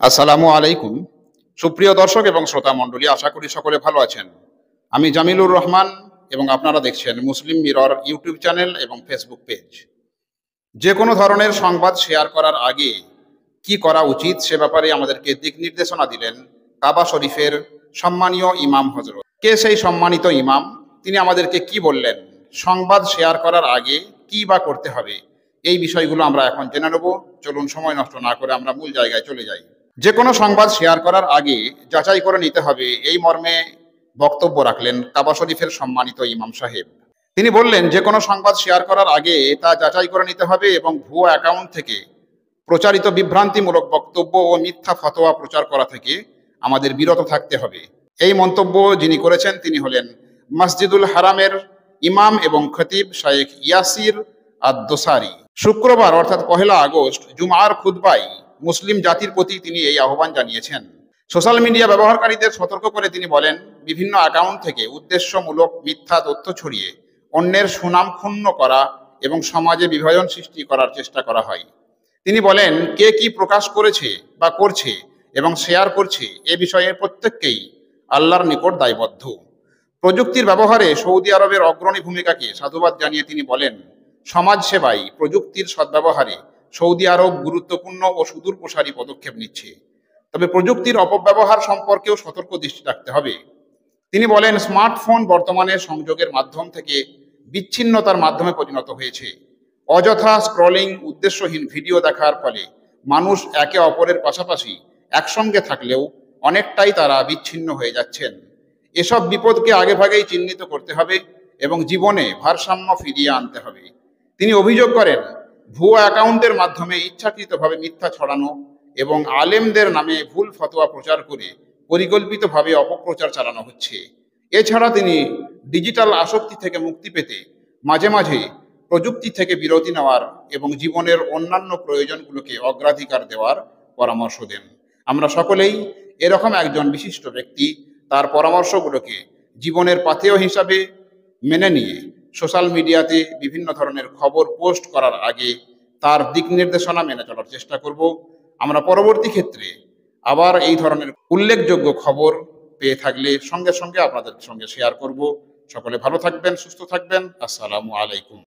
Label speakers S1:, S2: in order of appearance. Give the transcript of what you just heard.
S1: আসসালামু আলাইকুম। সুপ্রিয় দর্শক এবং শ্রোতা মণ্ডলী, আশা করি সকলে ভালো আছেন। আমি জামিলুর রহমান এবং আপনারা দেখছেন মুসলিম মিরর ইউটিউব চ্যানেল এবং ফেসবুক পেজ। যে কোনো ধরনের সংবাদ শেয়ার করার আগে কি করা উচিত সে ব্যাপারে আমাদেরকে দিক নির্দেশনা দিলেন কাবা শরীফের সম্মানীয় ইমাম হজরত। কে সেই সম্মানিত ইমাম? তিনি আমাদেরকে কি বললেন? সংবাদ শেয়ার করার আগে কি বা করতে হবে? এই বিষয়গুলো আমরা এখন জেনে নেব। চলুন সময় নষ্ট না করে আমরা মূল জায়গায় চলে যাই। যে কোনো সংবাদ শেয়ার করার আগে যাচাই করে নিতে হবে, এই মর্মে বক্তব্য রাখলেন কাবা শরীফের সম্মানিত ইমাম সাহেব। তিনি বললেন, যে কোনো সংবাদ শেয়ার করার আগে তা যাচাই করে নিতে হবে এবং ভুয়া অ্যাকাউন্ট থেকে প্রচারিত বিভ্রান্তিমূলক বক্তব্য ও মিথ্যা ফতোয়া প্রচার করা থেকে আমাদের বিরত থাকতে হবে। এই মন্তব্য যিনি করেছেন তিনি হলেন মসজিদুল হারামের ইমাম এবং খতিব শায়েখ ইয়াসির আদ-দোসারি। শুক্রবার অর্থাৎ 1 আগস্ট জুমার খুতবায় মুসলিম জাতির প্রতি তিনি এই আহ্বান জানিয়েছেন। সোশ্যাল মিডিয়া ব্যবহারকারীদের সতর্ক করে তিনি বলেন, বিভিন্ন অ্যাকাউন্ট থেকে উদ্দেশ্যমূলক মিথ্যা তথ্য ছড়িয়ে অন্যের সুনাম ক্ষুণ্ণ করা এবং সমাজে বিভাজন সৃষ্টি করার চেষ্টা করা হয়। তিনি বলেন, কে কি প্রকাশ করেছে বা করছে এবং শেয়ার করছে এ বিষয়ে প্রত্যেককেই আল্লাহর নিকট দায়বদ্ধ। প্রযুক্তির ব্যবহারে সৌদি আরবের অগ্রণী ভূমিকাকে সাধুবাদ জানিয়ে তিনি বলেন, সমাজ সেবায় প্রযুক্তির সদ্ব্যবহারে সৌদি আরব গুরুত্বপূর্ণ ও সুদূর প্রসারী পদক্ষেপ নিচ্ছে। তবে প্রযুক্তির অপব্যবহার সম্পর্কেও সতর্ক দৃষ্টি রাখতে হবে। তিনি বলেন, স্মার্টফোন বর্তমানে সংযোগের মাধ্যম থেকে বিচ্ছিন্নতার মাধ্যমে পরিণত হয়েছে। অযথা স্ক্রলিং, উদ্দেশ্যহীন ভিডিও দেখার ফলে মানুষ একে অপরের পাশাপাশি একসঙ্গে থাকলেও অনেকটাই তারা বিচ্ছিন্ন হয়ে যাচ্ছেন। এসব বিপদকে আগেভাগেই চিহ্নিত করতে হবে এবং জীবনে ভারসাম্য ফিরিয়ে আনতে হবে। তিনি অভিযোগ করেন, ভুয়া অ্যাকাউন্টের মাধ্যমে ইচ্ছাকৃতভাবে মিথ্যা ছড়ানো এবং আলেমদের নামে ভুল ফতোয়া প্রচার করে পরিকল্পিতভাবে অপপ্রচার চালানো হচ্ছে। এছাড়া তিনি ডিজিটাল আসক্তি থেকে মুক্তি পেতে মাঝে মাঝে প্রযুক্তি থেকে বিরতি নেওয়ার এবং জীবনের অন্যান্য প্রয়োজনগুলোকে অগ্রাধিকার দেওয়ার পরামর্শ দেন। আমরা সকলেই এরকম একজন বিশিষ্ট ব্যক্তি, তার পরামর্শগুলোকে জীবনের পাথেয় হিসাবে মেনে নিয়ে সোশ্যাল মিডিয়াতে বিভিন্ন ধরনের খবর পোস্ট করার আগে তার দিক নির্দেশনা মেনে চলার চেষ্টা করব। আমরা পরবর্তী ক্ষেত্রে আবার এই ধরনের উল্লেখযোগ্য খবর পেয়ে থাকলে সঙ্গে সঙ্গে আপনাদের সঙ্গে শেয়ার করব। সকলে ভালো থাকবেন, সুস্থ থাকবেন। আসসালামু আলাইকুম।